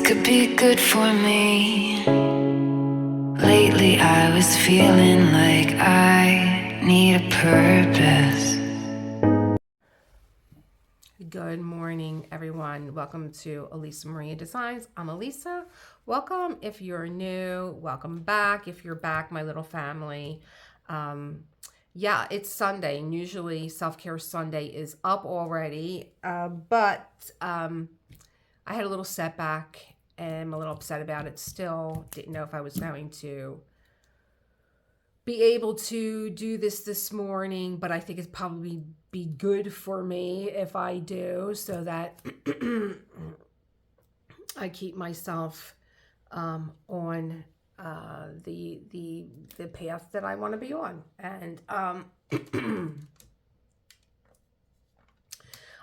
could be good for me. Lately I was feeling like I need a purpose. Good morning, everyone. Welcome to Elisa Maria Designs. I'm Elisa. Welcome if you're new. Welcome back if you're back, my little family. Yeah, it's Sunday, and usually Self-Care Sunday is up already. But I had a little setback and I'm a little upset about it still. Didn't know if I was going to be able to do this morning, but I think it's probably be good for me if I do, so that I keep myself on the path that I want to be on. And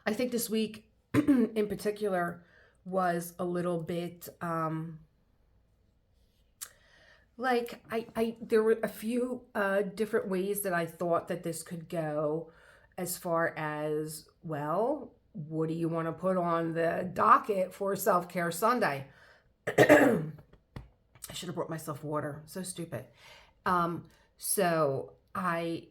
I think this week in particular was a little bit like I there were a few different ways that I thought that this could go, as far as, well, what do you want to put on the docket for Self-Care Sunday? I should have brought myself water. So stupid. So I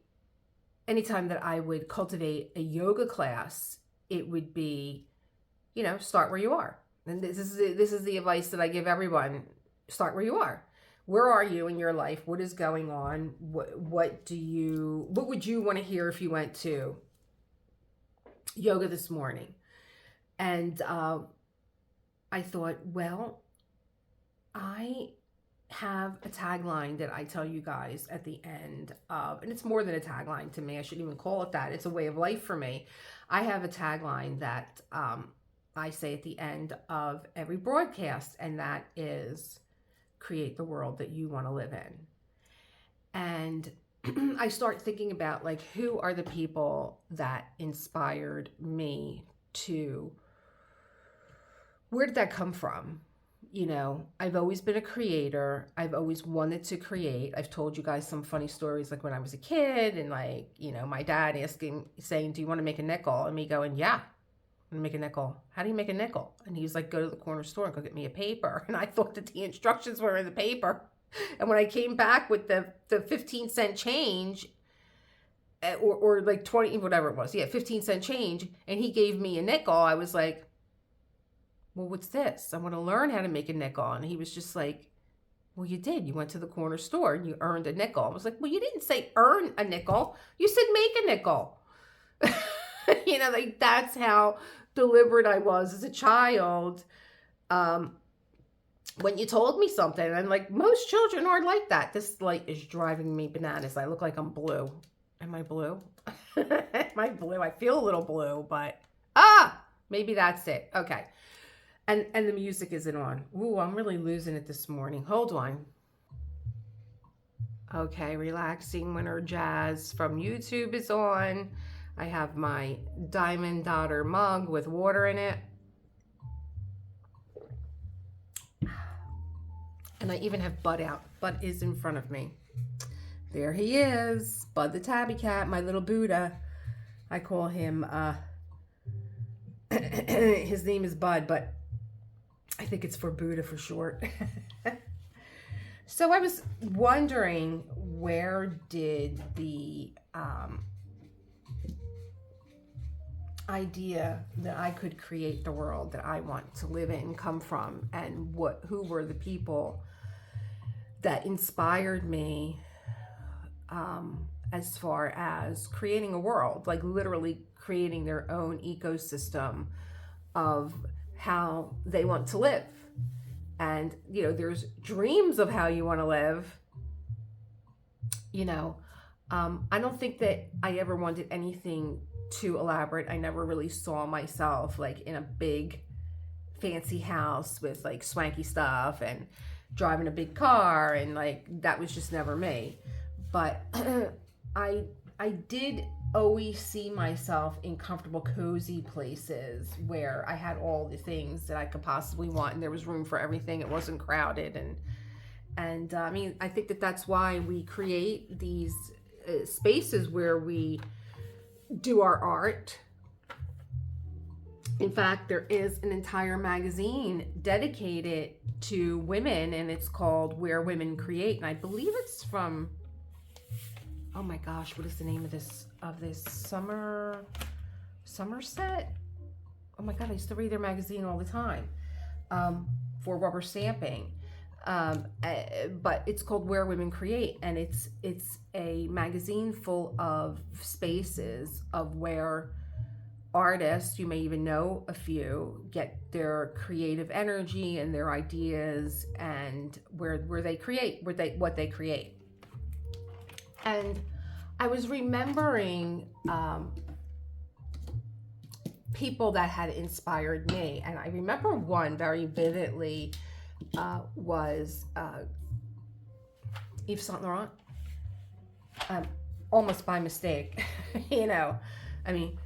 anytime that I would cultivate a yoga class, it would be, start where you are. And this is the advice that I give everyone. Start where you are. Where are you in your life? What is going on? What would you want to hear if you went to yoga this morning? And I thought, well, I have a tagline that I tell you guys at the end of, and it's more than a tagline to me. I shouldn't even call it that. It's a way of life for me. I have a tagline that I say at the end of every broadcast, and that is, create the world that you want to live in. And I start thinking about, like, who are the people that inspired me to, where did that come from? I've always been a creator. I've always wanted to create. I've told you guys some funny stories, like when I was a kid, and like, my dad saying, do you want to make a nickel? And me going, yeah, I'm gonna make a nickel. How do you make a nickel? And he was like, go to the corner store and go get me a paper. And I thought that the instructions were in the paper. And when I came back with the 15-cent change, or like 20, whatever it was, 15-cent change, and he gave me a nickel, I was like, well, what's this? I want to learn how to make a nickel. And he was just like, well, you did. You went to the corner store and you earned a nickel. I was like, well, you didn't say earn a nickel. You said make a nickel. Like, that's how deliberate I was as a child. When you told me something, and like most children are like that. This light is driving me bananas. I look like I'm blue. Am I blue? Am I blue? I feel a little blue, but maybe that's it. Okay. And the music isn't on. Ooh, I'm really losing it this morning. Hold on. Okay, relaxing winter jazz from YouTube is on. I have my Diamond Daughter mug with water in it. And I even have Bud out. Bud is in front of me. There he is. Bud the tabby cat, my little Buddha. I call him, his name is Bud, but I think it's for Buddha for short. So I was wondering, where did the idea that I could create the world that I want to live in come from, and who were the people that inspired me as far as creating a world, like literally creating their own ecosystem of how they want to live. And there's dreams of how you want to live. I don't think that I ever wanted anything too elaborate. I never really saw myself like in a big fancy house with like swanky stuff and driving a big car, and like that was just never me. But I did always see myself in comfortable, cozy places where I had all the things that I could possibly want, and there was room for everything. It wasn't crowded, and I mean, I think that that's why we create these spaces where we do our art, In fact, there is an entire magazine dedicated to women, and it's called Where Women Create. And I believe it's from, oh my gosh, what is the name of this Somerset? Oh my God, I used to read their magazine all the time for rubber stamping. But it's called Where Women Create, and it's a magazine full of spaces of where artists, you may even know a few, get their creative energy and their ideas, and where they create, what they create. And I was remembering people that had inspired me, and I remember one very vividly was Yves Saint Laurent. Almost by mistake, I mean,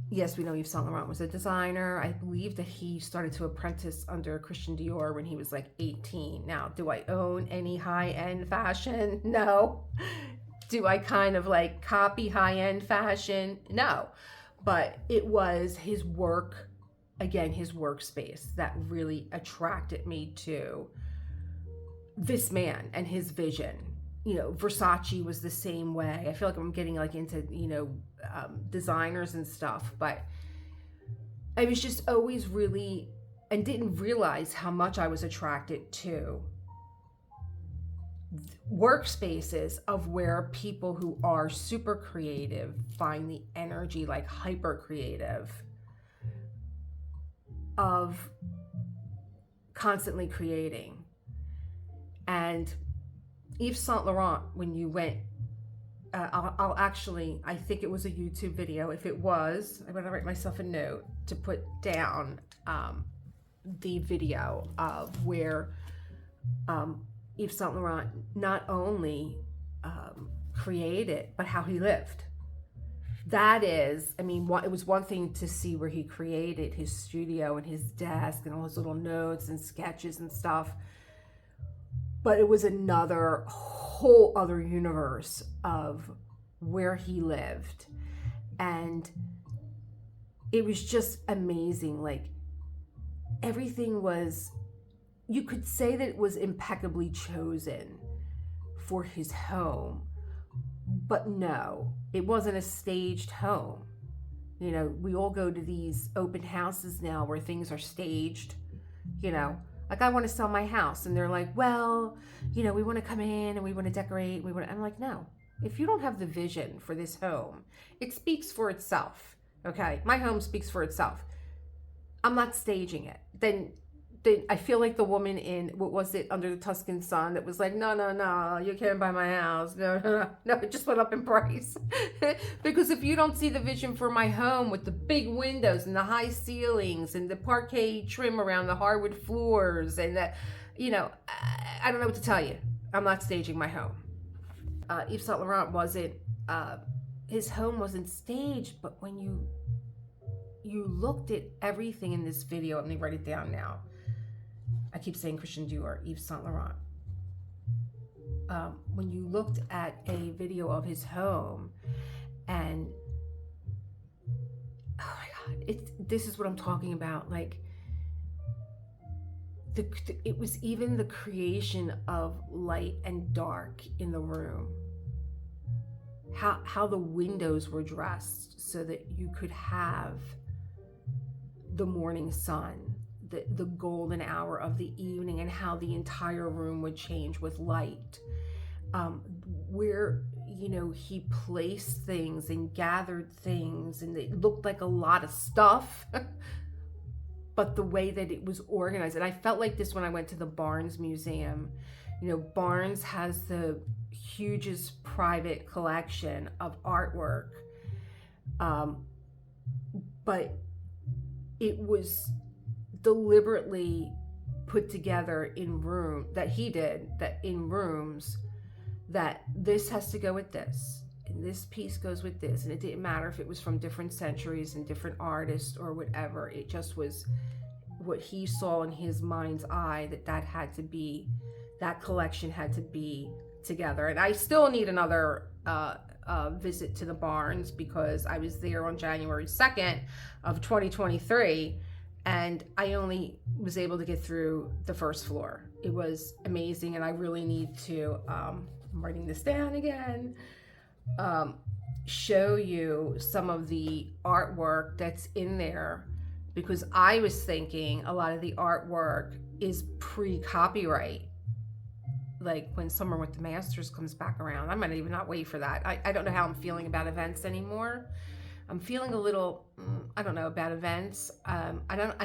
yes, we know Yves Saint Laurent was a designer. I believe that he started to apprentice under Christian Dior when he was like 18. Now, do I own any high-end fashion? No. Do I kind of like copy high-end fashion? No. But it was his work, again, his workspace that really attracted me to this man and his vision. Versace was the same way. I feel like I'm getting like into, designers and stuff, but I was just always really, and didn't realize how much I was attracted to workspaces of where people who are super creative find the energy, like hyper creative, of constantly creating. And Yves Saint Laurent, when you went, I'll actually, I think it was a YouTube video. If it was, I'm going to write myself a note to put down the video of where Yves Saint Laurent not only created, but how he lived. That is, I mean, it was one thing to see where he created his studio and his desk and all his little notes and sketches and stuff. But it was another whole other universe of where he lived. And it was just amazing. Like, everything was, you could say that it was impeccably chosen for his home. But no, it wasn't a staged home. We all go to these open houses now where things are staged, Like, I want to sell my house, and they're like, well, we want to come in and we want to decorate. I'm like, no, if you don't have the vision for this home, it speaks for itself. Okay. My home speaks for itself. I'm not staging it. Then I feel like the woman in, what was it, Under the Tuscan Sun, that was like, no, you can't buy my house. No, it just went up in price. Because if you don't see the vision for my home with the big windows and the high ceilings and the parquet trim around the hardwood floors and that, I don't know what to tell you. I'm not staging my home. Yves Saint Laurent wasn't, his home wasn't staged, but when you looked at everything in this video, let me write it down now. I keep saying Christian Dior, Yves Saint Laurent. When you looked at a video of his home, and oh my God, this is what I'm talking about. Like, it was even the creation of light and dark in the room. How the windows were dressed so that you could have the morning sun, the golden hour of the evening, and how the entire room would change with light. Where, he placed things and gathered things, and it looked like a lot of stuff, but the way that it was organized. And I felt like this when I went to the Barnes Museum. Barnes has the hugest private collection of artwork. But it was deliberately put together in rooms that this has to go with this, and this piece goes with this, and it didn't matter if it was from different centuries and different artists or whatever. It just was what he saw in his mind's eye, that collection had to be together. And I still need another visit to the Barnes because I was there on January 2nd of 2023, and I only was able to get through the first floor. It was amazing, and I really need to, I'm writing this down again, show you some of the artwork that's in there, because I was thinking a lot of the artwork is pre-copyright. Like when Summer with the Masters comes back around, I might even not wait for that. I don't know how I'm feeling about events anymore. I'm feeling a little, I don't know about events. And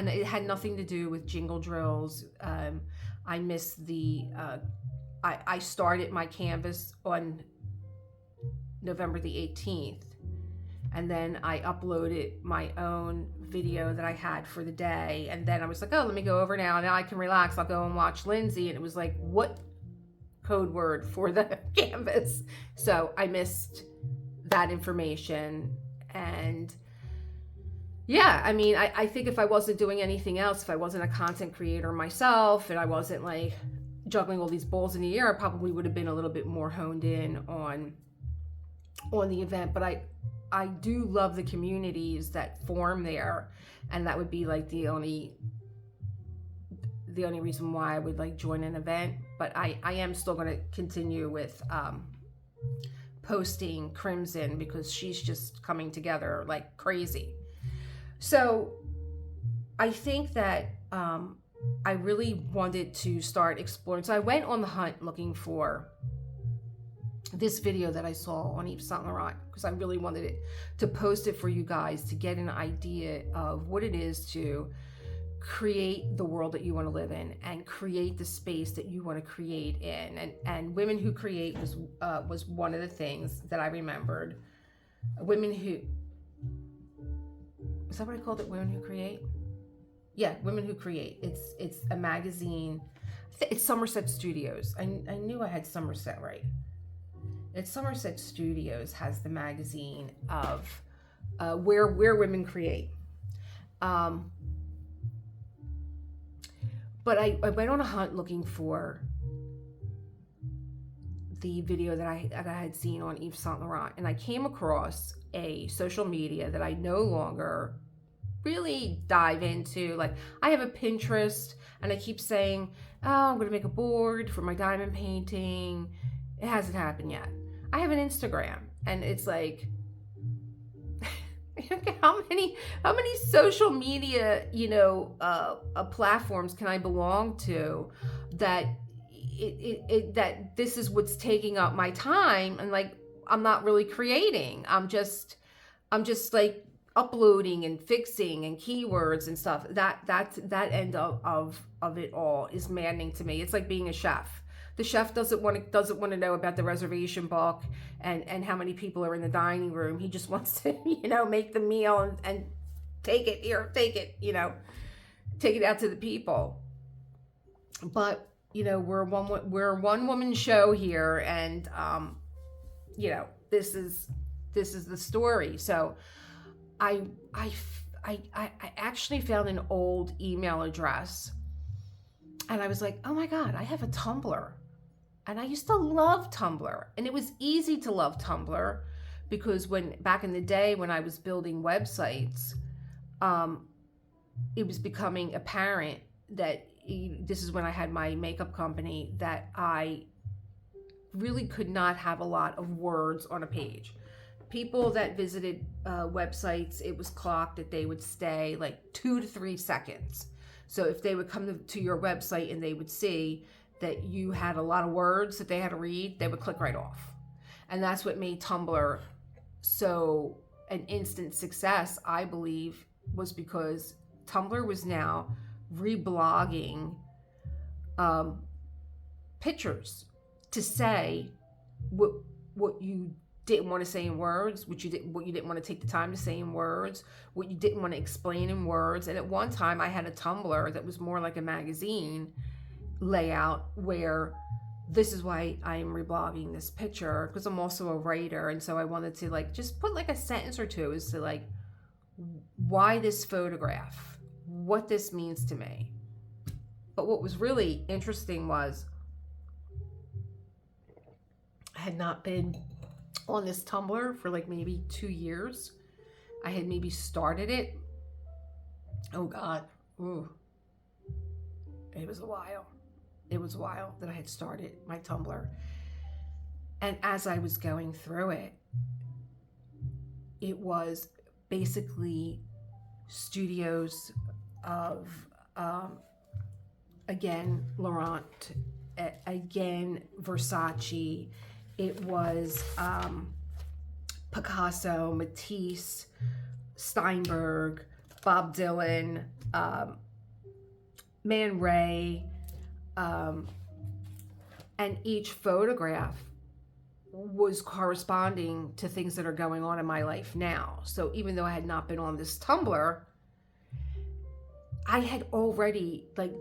it had nothing to do with jingle drills. I missed I started my canvas on November the 18th. And then I uploaded my own video that I had for the day. And then I was like, oh, let me go over now. Now I can relax. I'll go and watch Lindsay. And it was like, what code word for the canvas? So I missed that information. And yeah, I mean, I think if I wasn't doing anything else, if I wasn't a content creator myself and I wasn't like juggling all these balls in the air, I probably would have been a little bit more honed in on the event. But I do love the communities that form there, and that would be like the only reason why I would like join an event. But I am still going to continue with posting Crimson because she's just coming together like crazy. So I think that I really wanted to start exploring. So I went on the hunt looking for this video that I saw on Yves Saint Laurent because I really wanted it to post it for you guys to get an idea of what it is to create the world that you want to live in and create the space that you want to create in. And Women Who Create was one of the things that I remembered. Women Who, is that what I called it? Women Who Create? Yeah, Women Who Create. It's a magazine. It's Somerset Studios. I knew I had Somerset right. It's Somerset Studios has the magazine of where women create. But I went on a hunt looking for the video that I had seen on Yves Saint Laurent, and I came across a social media that I no longer really dive into. Like, I have a Pinterest, and I keep saying, oh, I'm going to make a board for my diamond painting. It hasn't happened yet. I have an Instagram, and it's like, how many social media, platforms can I belong to that that this is what's taking up my time, and like I'm not really creating. I'm just like uploading and fixing and keywords and stuff. That end of it all is maddening to me. It's like being a chef. The chef doesn't want to know about the reservation book and how many people are in the dining room. He just wants to, make the meal and take it out to the people. But we're a one woman show here, and this is the story. So I actually found an old email address, and I was like, oh my God, I have a Tumblr. And I used to love Tumblr, and it was easy to love Tumblr because back in the day when I was building websites, it was becoming apparent that this is when I had my makeup company, that I really could not have a lot of words on a page. People that visited websites, it was clocked that they would stay like 2 to 3 seconds. So if they would come to your website and they would see that you had a lot of words that they had to read, they would click right off. And that's what made Tumblr so an instant success, I believe, was because Tumblr was now reblogging pictures to say what you didn't want to say in words, what you didn't want to take the time to say in words, what you didn't want to explain in words. And at one time I had a Tumblr that was more like a magazine layout, where this is why I'm reblogging this picture, because I'm also a writer, and so I wanted to like just put like a sentence or two as to like why this photograph, what this means to me. But what was really interesting was I had not been on this Tumblr for like maybe 2 years. I had maybe started it. Oh God. Ooh. It was a while. It was a while that I had started my Tumblr. And as I was going through it, it was basically studios of, again, Laurent, again, Versace. It was Picasso, Matisse, Steinberg, Bob Dylan, Man Ray, and each photograph was corresponding to things that are going on in my life now. So even though I had not been on this Tumblr, I had already, like,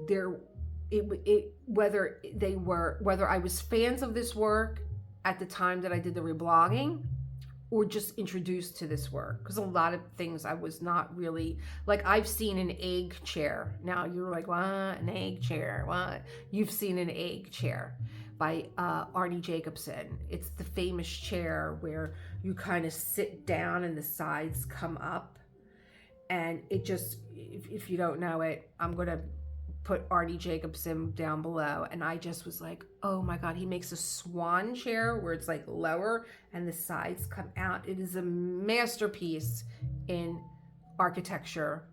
whether I was fans of this work at the time that I did the reblogging, or just introduced to this work, because a lot of things I was not really, like, I've seen an egg chair. Now you're like, what? An egg chair? What? You've seen an egg chair by Arnie Jacobson. It's the famous chair where you kind of sit down and the sides come up. And it just, if you don't know it, I'm going to put Arnie Jacobson down below. And I just was like, oh my God, he makes a swan chair where it's like lower and the sides come out. It is a masterpiece in architecture.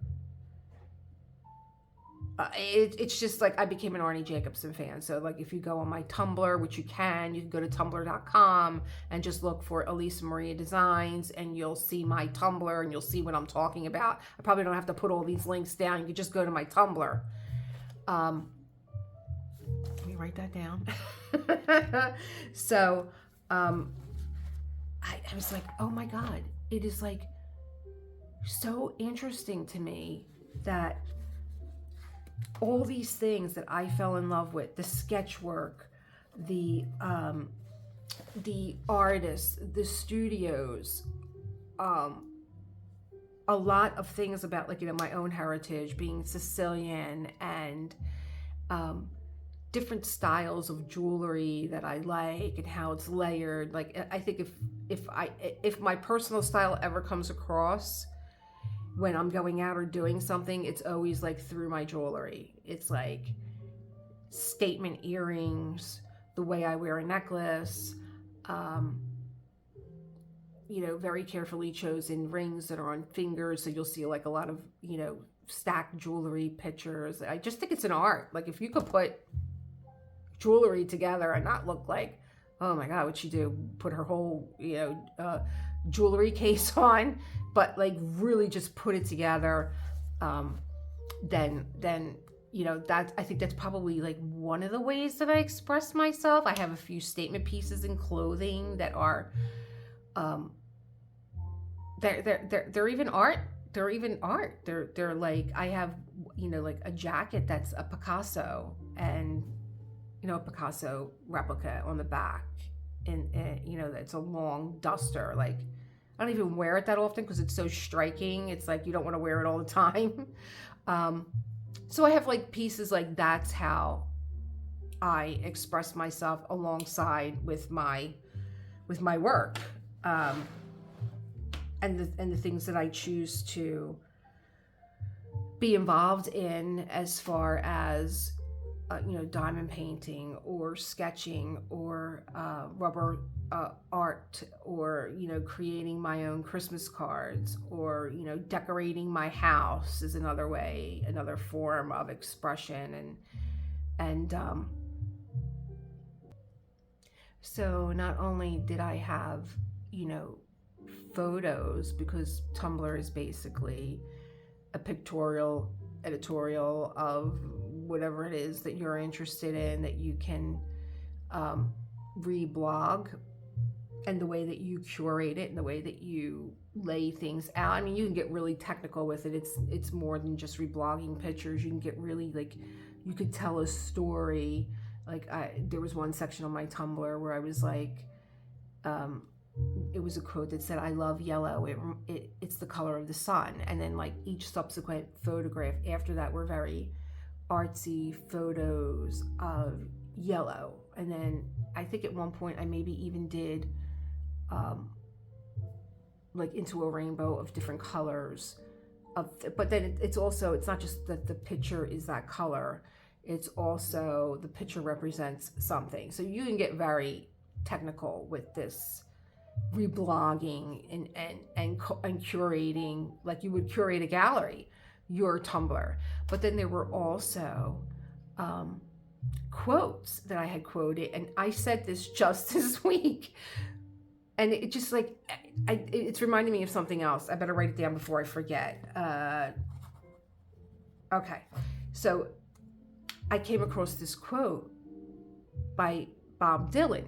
It's just like, I became an Arnie Jacobson fan. So like, if you go on my Tumblr, which you can go to tumblr.com and just look for Elisa Maria Designs, and you'll see my Tumblr and you'll see what I'm talking about. I probably don't have to put all these links down. You can just go to my Tumblr. Let me write that down. So I was like, oh my God, it is like so interesting to me that all these things that I fell in love with, the sketch work, the artists, the studios, a lot of things about, like, my own heritage, being Sicilian, and different styles of jewelry that I like and how it's layered. Like, I think if my personal style ever comes across when I'm going out or doing something, it's always like through my jewelry. It's like statement earrings, the way I wear a necklace, very carefully chosen rings that are on fingers. So you'll see like a lot of, stacked jewelry pictures. I just think it's an art. Like, if you could put jewelry together and not look like, oh my God, what'd she do? Put her whole, jewelry case on, but like really just put it together. Then that, I think that's probably like one of the ways that I express myself. I have a few statement pieces in clothing that are, they're even art. They're even art. They're like, I have, like a jacket that's a Picasso, and, a Picasso replica on the back. And it's a long duster. Like, I don't even wear it that often because it's so striking. It's like, you don't want to wear it all the time. So I have like pieces like, that's how I express myself alongside with my work. And the things that I choose to be involved in, as far as diamond painting or sketching or rubber art, or creating my own Christmas cards, or decorating my house is another way, another form of expression. And so not only did I have photos, because Tumblr is basically a pictorial editorial of whatever it is that you're interested in, that you can reblog, and the way that you curate it and the way that you lay things out. I mean, you can get really technical with it. It's more than just reblogging pictures. You can get really, like, you could tell a story. Like, there was one section on my Tumblr where I was like, it was a quote that said, "I love yellow. It's the color of the sun." And then like each subsequent photograph after that were very artsy photos of yellow. And then I think at one point I maybe even did like into a rainbow of different colors. But then it's also, it's not just that the picture is that color, it's also the picture represents something. So you can get very technical with this reblogging and curating, like you would curate a gallery, your Tumblr. But then there were also quotes that I had quoted, and I said this just this week, and it just like it's reminding me of something else. I better write it down before I forget. Okay, so I came across this quote by Bob Dylan,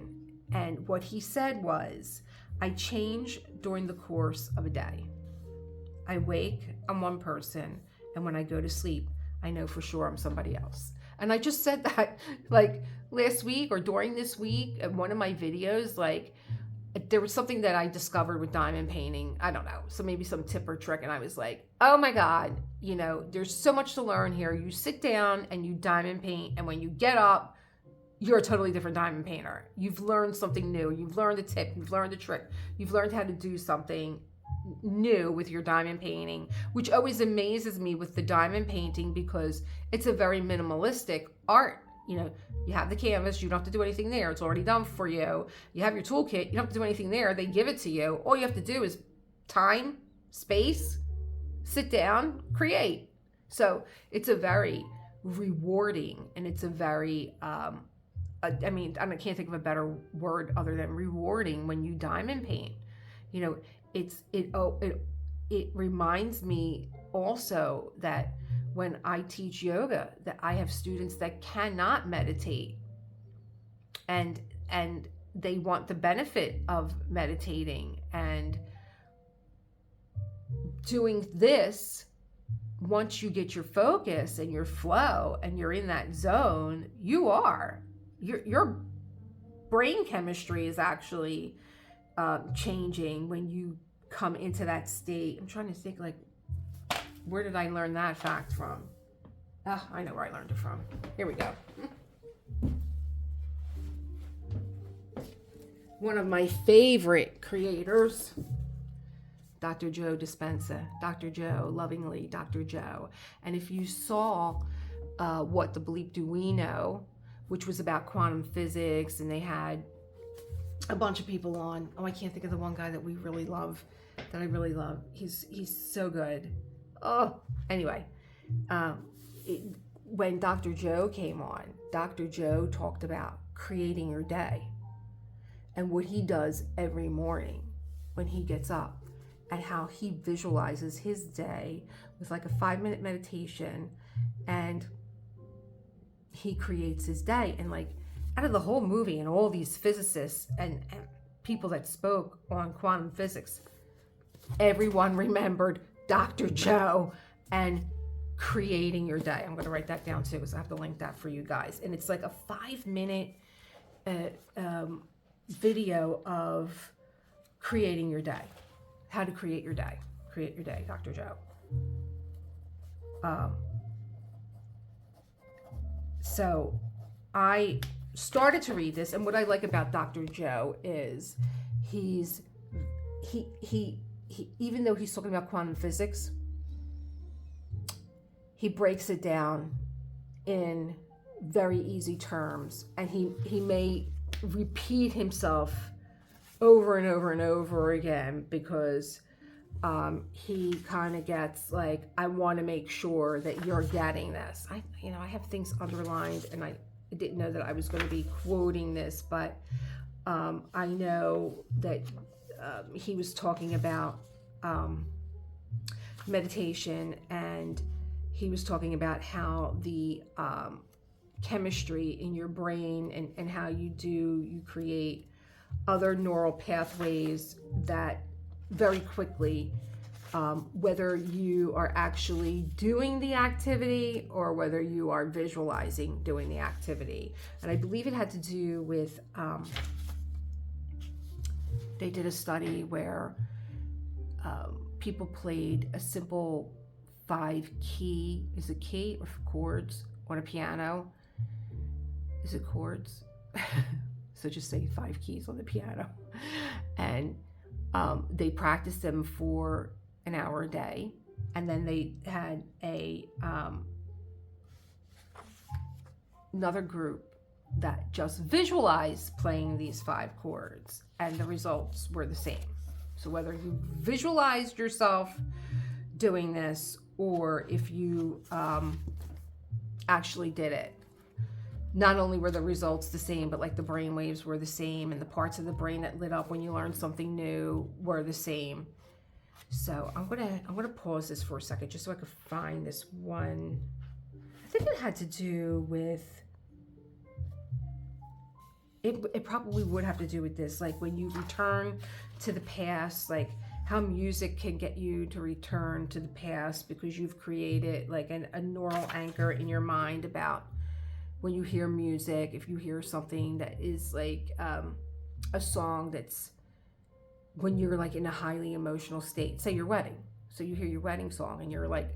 and what he said was, I change during the course of a day. I wake, I'm one person, and when I go to sleep, I know for sure I'm somebody else. And I just said that like last week or during this week in one of my videos. Like, there was something that I discovered with diamond painting. I don't know, so maybe some tip or trick, and I was like, oh my God, you know, there's so much to learn here. You sit down and you diamond paint, and when you get up, you're a totally different diamond painter. You've learned something new. You've learned a tip. You've learned a trick. You've learned how to do something new with your diamond painting, which always amazes me with the diamond painting, because it's a very minimalistic art. You know, you have the canvas, you don't have to do anything there. It's already done for you. You have your toolkit, you don't have to do anything there. They give it to you. All you have to do is time, space, sit down, create. So it's a very rewarding, and it's a very, I mean, I can't think of a better word other than rewarding when you diamond paint. You know, it reminds me also that when I teach yoga, that I have students that cannot meditate, and they want the benefit of meditating and doing this. Once you get your focus and your flow and you're in that zone, your brain chemistry is actually changing when you come into that state. I'm trying to think, like, where did I learn that fact from? I know where I learned it from. Here we go. One of my favorite creators, Dr. Joe Dispenza. Dr. Joe, lovingly, Dr. Joe. And if you saw What the Bleep Do We Know, which was about quantum physics, and they had a bunch of people on. Oh, I can't think of the one guy that I really love. He's so good. Oh, anyway, when Dr. Joe came on, Dr. Joe talked about creating your day and what he does every morning when he gets up, and how he visualizes his day with like a 5-minute meditation, and he creates his day. And like, out of the whole movie and all these physicists and people that spoke on quantum physics, everyone remembered Dr. Joe and creating your day. I'm going to write that down too, because I have to link that for you guys. And it's like a 5-minute video of creating your day. How to create your day. Create your day, Dr. Joe. So I started to read this, and what I like about Dr. Joe is he even though he's talking about quantum physics, he breaks it down in very easy terms, and he may repeat himself over and over and over again, because he kind of gets like, I want to make sure that you're getting this. I have things underlined, and I didn't know that I was going to be quoting this, but I know that he was talking about meditation, and he was talking about how the chemistry in your brain and how you create other neural pathways that very quickly, whether you are actually doing the activity or whether you are visualizing doing the activity. And I believe it had to do with, they did a study where people played a simple 5 key, is it key or chords on a piano? Is it chords? So just say 5 keys on the piano. And they practiced them for an hour a day. And then they had another group that just visualized playing these 5 chords, and the results were the same. So whether you visualized yourself doing this or if you actually did it, not only were the results the same, but like the brain waves were the same, and the parts of the brain that lit up when you learned something new were the same. So I'm gonna pause this for a second just so I could find this one. I think it had to do with, it probably would have to do with this, like when you return to the past, like how music can get you to return to the past because you've created like a neural anchor in your mind about when you hear music. If you hear something that is like a song that's when you're like in a highly emotional state, say your wedding. So you hear your wedding song and you're like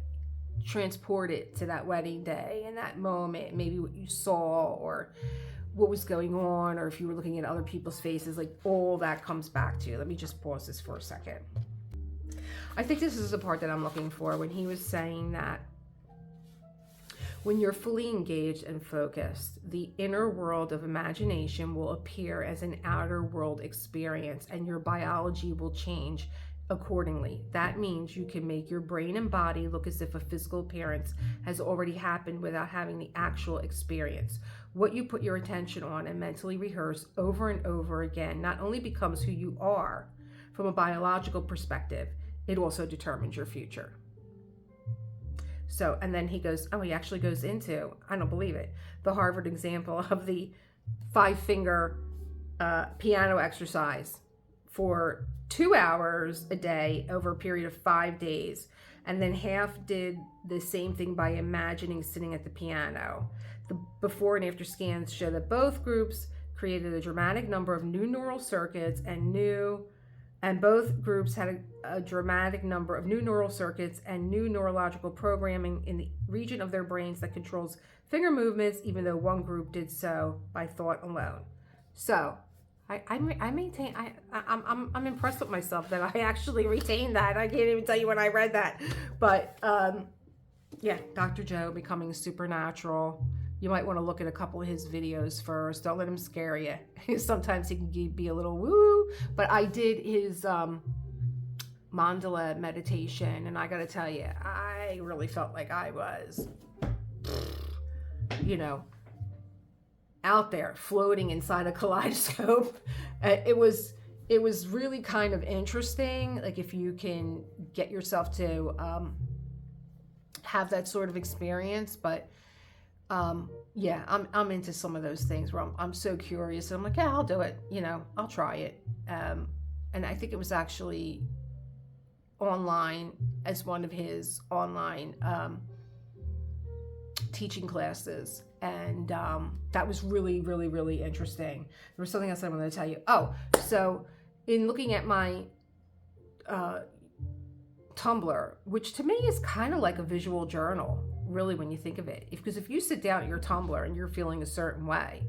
transported to that wedding day and that moment, maybe what you saw or what was going on, or if you were looking at other people's faces, like all that comes back to you. Let me just pause this for a second. I think this is the part that I'm looking for when he was saying that when you're fully engaged and focused, the inner world of imagination will appear as an outer world experience and your biology will change accordingly. That means you can make your brain and body look as if a physical appearance has already happened without having the actual experience. What you put your attention on and mentally rehearse over and over again not only becomes who you are from a biological perspective, it also determines your future. So, and then he actually goes into, I don't believe it, the Harvard example of the 5-finger piano exercise for 2 hours a day over a period of 5 days. And then half did the same thing by imagining sitting at the piano. The before and after scans show that both groups created a dramatic number of new neural circuits and both groups had a dramatic number of new neural circuits and new neurological programming in the region of their brains that controls finger movements, even though one group did so by thought alone. So I maintain, I'm impressed with myself that I actually retained that. I can't even tell you when I read that. But yeah, Dr. Joe Becoming Supernatural. You might want to look at a couple of his videos first. Don't let him scare you. Sometimes he can be a little woo. But I did his mandala meditation, and I got to tell you, I really felt like I was, out there floating inside a kaleidoscope. It was really kind of interesting. Like if you can get yourself to have that sort of experience, but. Yeah, I'm into some of those things where I'm so curious and I'm like, yeah, I'll do it. I'll try it. And I think it was actually online as one of his online teaching classes. And that was really, really, really interesting. There was something else I wanted to tell you. Oh, so in looking at my Tumblr, which to me is kind of like a visual journal, really, when you think of it, because if you sit down at your Tumblr and you're feeling a certain way,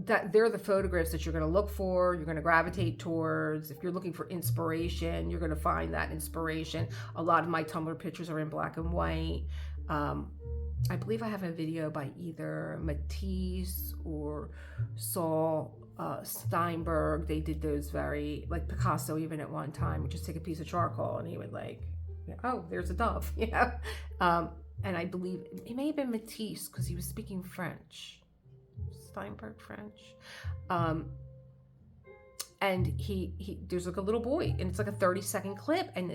that they're the photographs that you're going to look for, you're going to gravitate towards. If you're looking for inspiration, you're going to find that inspiration. A lot of my Tumblr pictures are in black and white. I believe I have a video by either Matisse or Saul Steinberg. They did those very, like Picasso even at one time would just take a piece of charcoal and he would like, oh, there's a dove, and I believe it may have been Matisse because he was speaking French, Steinberg French. And he there's like a little boy and it's like a 30-second clip and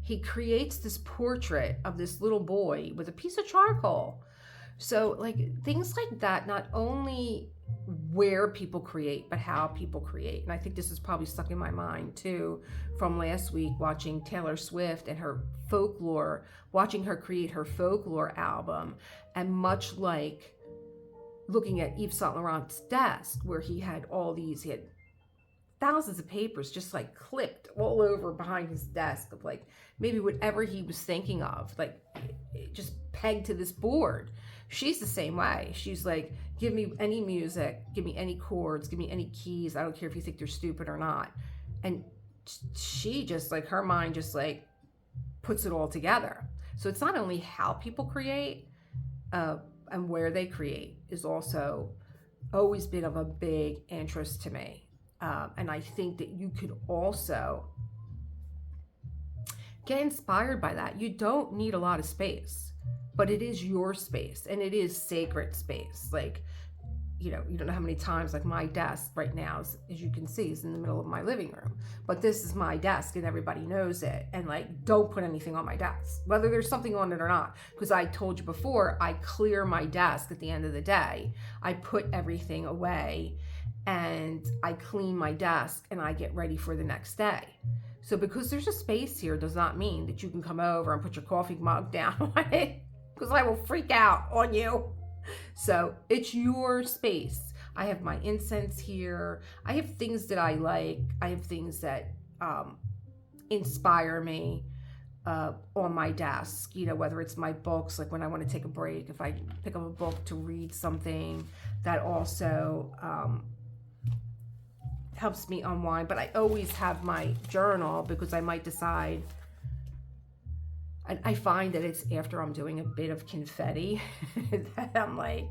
he creates this portrait of this little boy with a piece of charcoal. So like things like that, not only where people create, but how people create. And I think this is probably stuck in my mind too from last week watching Taylor Swift and her folklore, watching her create her folklore album. And much like looking at Yves Saint Laurent's desk where he had thousands of papers just like clipped all over behind his desk of like maybe whatever he was thinking of, like just pegged to this board. she's the same way. She's like, give me any music, give me any chords, give me any keys. I don't care if you think they're stupid or not. And she just like, her mind just like puts it all together. So it's not only how people create, and where they create is also always been of a big interest to me. And I think that you could also get inspired by that. You don't need a lot of space, but it is your space, and it is sacred space. Like, you don't know how many times, like my desk right now, as you can see, is in the middle of my living room, but this is my desk and everybody knows it. And like, don't put anything on my desk, whether there's something on it or not, because I told you before, I clear my desk at the end of the day. I put everything away and I clean my desk and I get ready for the next day. So because there's a space here does not mean that you can come over and put your coffee mug down on it, because I will freak out on you. So it's your space. I have my incense here. I have things that I like. I have things that inspire me on my desk, whether it's my books, like when I want to take a break, if I pick up a book to read something, that also helps me unwind. But I always have my journal, because I might decide, I find that it's after I'm doing a bit of confetti that I'm like,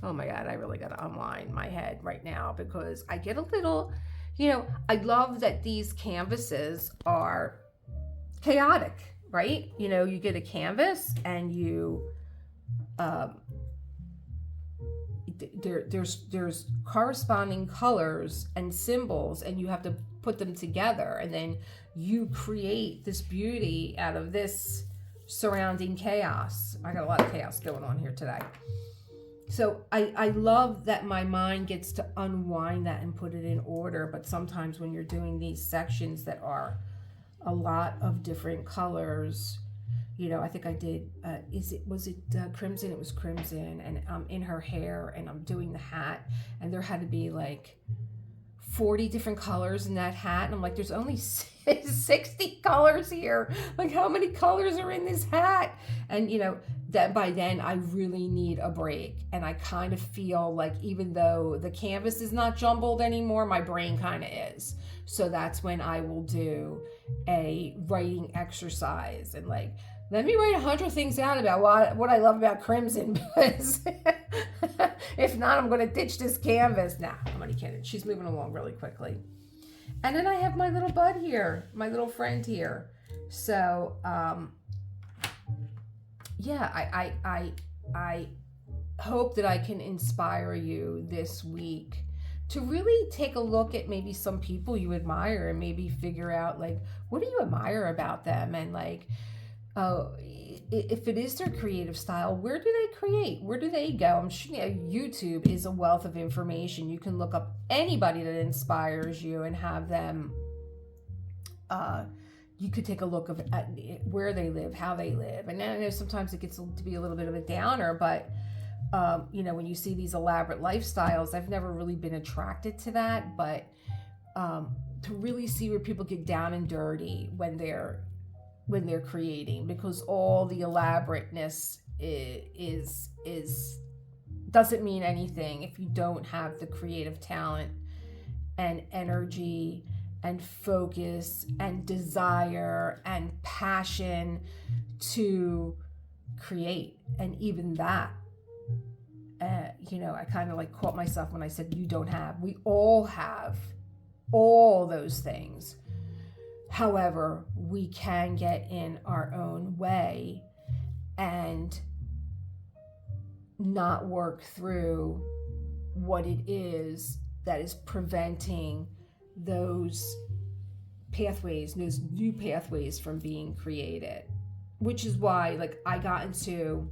oh my God, I really got to unwind my head right now, because I get a little, I love that these canvases are chaotic, right? You get a canvas and there's corresponding colors and symbols, and you have to put them together, and then you create this beauty out of this surrounding chaos. I got a lot of chaos going on here today. So I love that my mind gets to unwind that and put it in order. But sometimes when you're doing these sections that are a lot of different colors, I think I did, was it crimson? It was crimson, and I'm in her hair and I'm doing the hat, and there had to be like 40 different colors in that hat. And I'm like, there's only 60 colors here. Like, how many colors are in this hat? And that by then I really need a break. And I kind of feel like, even though the canvas is not jumbled anymore, my brain kind of is. So that's when I will do a writing exercise, and like, let me write 100 things out about what I love about crimson, because if not, I'm going to ditch this canvas. Nah, I'm only kidding. She's moving along really quickly. And then I have my little bud here, my little friend here. So, yeah, I hope that I can inspire you this week to really take a look at maybe some people you admire, and maybe figure out, like, what do you admire about them? And like, if it is their creative style, where do they create? Where do they go? I'm sure YouTube is a wealth of information. You can look up anybody that inspires you and have them, you could take a look at where they live, how they live. And I know sometimes it gets to be a little bit of a downer, but when you see these elaborate lifestyles, I've never really been attracted to that. But to really see where people get down and dirty when they're creating, because all the elaborateness is doesn't mean anything if you don't have the creative talent and energy and focus and desire and passion to create. And even that, I kind of like caught myself when I said you don't have. We all have all those things. However, we can get in our own way and not work through what it is that is preventing those pathways, those new pathways from being created. Which is why, like, I got into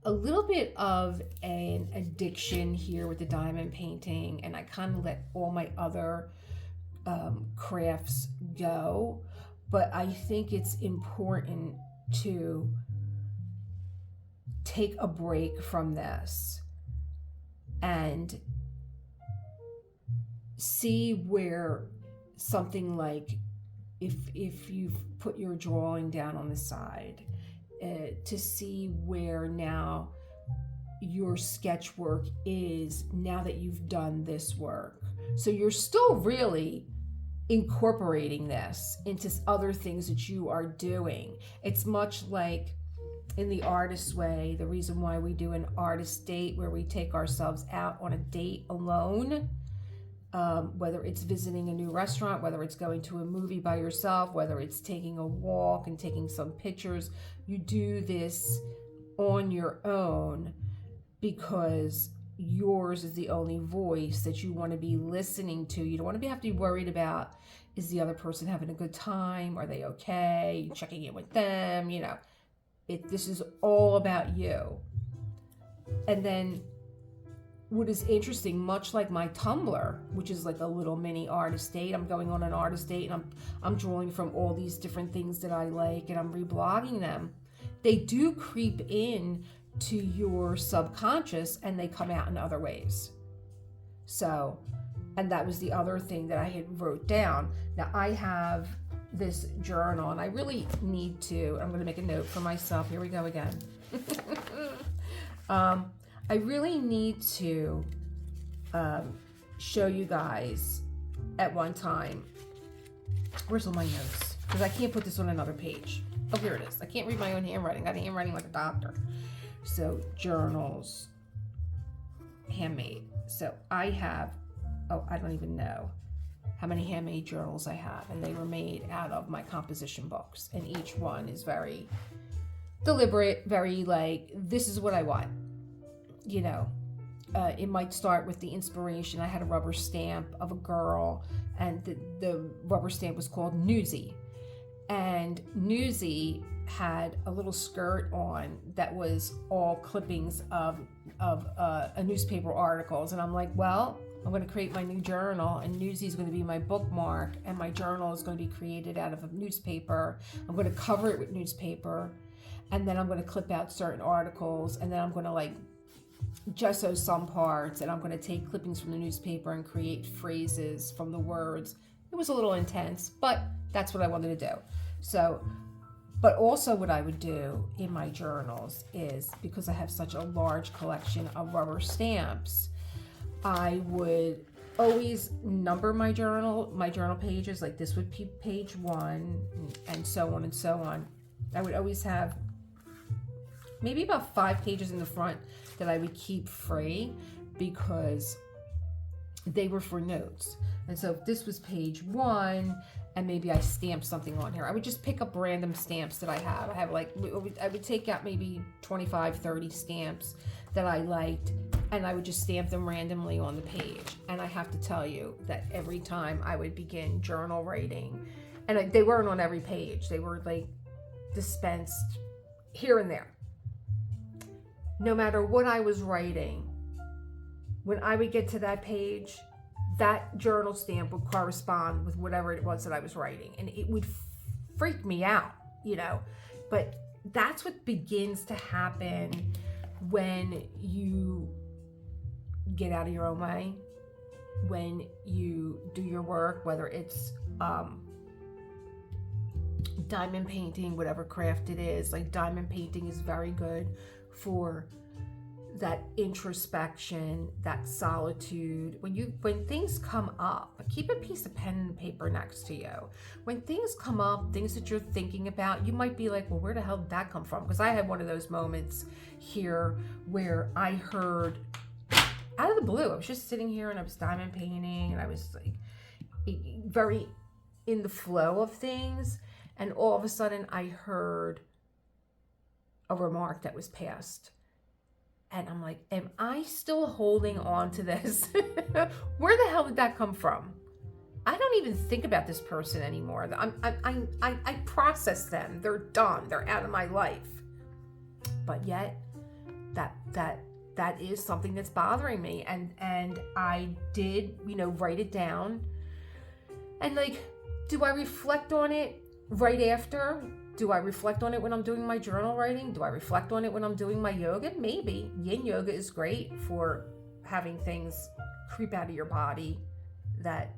a little bit of an addiction here with the diamond painting, and I kind of let all my other crafts go. But I think it's important to take a break from this and see where something like, if you've put your drawing down on the side to see where now your sketch work is now that you've done this work. So you're still really incorporating this into other things that you are doing. It's much like in the artist way, the reason why we do an artist date where we take ourselves out on a date alone, whether it's visiting a new restaurant, whether it's going to a movie by yourself, whether it's taking a walk and taking some pictures, you do this on your own because yours is the only voice that you want to be listening to. You don't want to have to be worried about, is the other person having a good time? Are they okay? Checking in with them, you know. This is all about you. And then what is interesting, much like my Tumblr, which is like a little mini artist date, I'm going on an artist date and I'm drawing from all these different things that I like and I'm reblogging them. They do creep in to your subconscious and they come out in other ways. So, and that was the other thing that I had wrote down. Now I have this journal and I really need to, I'm going to make a note for myself. Here we go again. I really need to show you guys at one time. Where's all my notes? Because I can't put this on another page. Oh, here it is. I can't read my own handwriting. I got handwriting like a doctor. So journals, handmade. So I have, I don't even know how many handmade journals I have, and they were made out of my composition books, and each one is very deliberate, very like, this is what I want, you know. It might start with the inspiration. I had a rubber stamp of a girl, and the rubber stamp was called Newsy, and Newsy had a little skirt on that was all clippings of newspaper articles, and I'm like, well, I'm going to create my new journal, and Newsy is going to be my bookmark, and my journal is going to be created out of a newspaper. I'm going to cover it with newspaper, and then I'm going to clip out certain articles, and then I'm going to like gesso some parts, and I'm going to take clippings from the newspaper and create phrases from the words. It was a little intense, but that's what I wanted to do. So, but also what I would do in my journals is, because I have such a large collection of rubber stamps, I would always number my journal pages. Like this would be page 1, and so on and so on. I would always have maybe about 5 pages in the front that I would keep free because they were for notes. And so if this was page 1 and maybe I stamped something on here, I would just pick up random stamps that I have. I have like, I would take out maybe 25, 30 stamps that I liked, and I would just stamp them randomly on the page. And I have to tell you that every time I would begin journal writing, and they weren't on every page, they were like dispensed here and there. No matter what I was writing, when I would get to that page, that journal stamp would correspond with whatever it was that I was writing. And it would freak me out, you know. But that's what begins to happen when you get out of your own way, when you do your work, whether it's diamond painting, whatever craft it is. Like diamond painting is very good for that introspection, that solitude. When things come up, keep a piece of pen and paper next to you. When things come up, things that you're thinking about, you might be like, well, where the hell did that come from? Because I had one of those moments here where I heard out of the blue, I was just sitting here and I was diamond painting and I was like very in the flow of things, and all of a sudden I heard a remark that was passed. And I'm like, am I still holding on to this? Where the hell did that come from? I don't even think about this person anymore. I process them. They're done. They're out of my life. But yet, that is something that's bothering me. And I did, write it down. And like, do I reflect on it right after? Do I reflect on it when I'm doing my journal writing? Do I reflect on it when I'm doing my yoga? Maybe. Yin yoga is great for having things creep out of your body that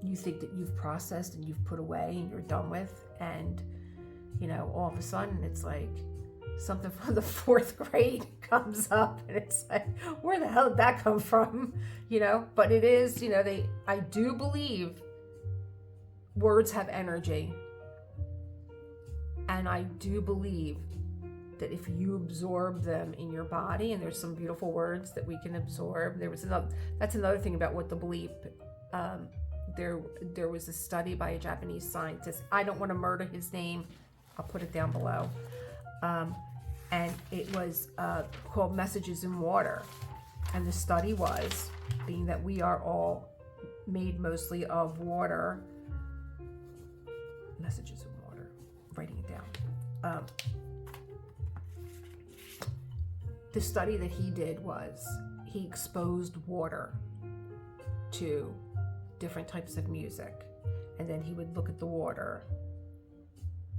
you think that you've processed and you've put away and you're done with. And all of a sudden it's like something from the 4th grade comes up, and it's like, where the hell did that come from? But it is, I do believe words have energy. And I do believe that if you absorb them in your body, and there's some beautiful words that we can absorb. That's another thing about what the belief. There was a study by a Japanese scientist. I don't want to murder his name. I'll put it down below. And it was called Messages in Water. And the study was, being that we are all made mostly of water. Messages in Water. Writing it down. The study that he did was he exposed water to different types of music, and then he would look at the water,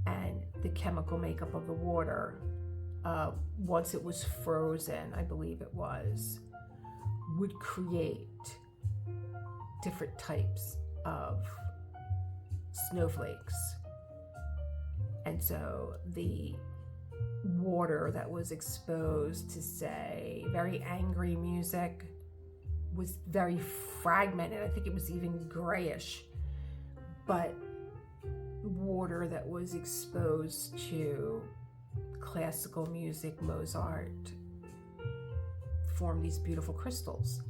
and the chemical makeup of the water, once it was frozen, I believe it was, would create different types of snowflakes. And so the water that was exposed to, say, very angry music was very fragmented. I think it was even grayish. But water that was exposed to classical music, Mozart, formed these beautiful crystals.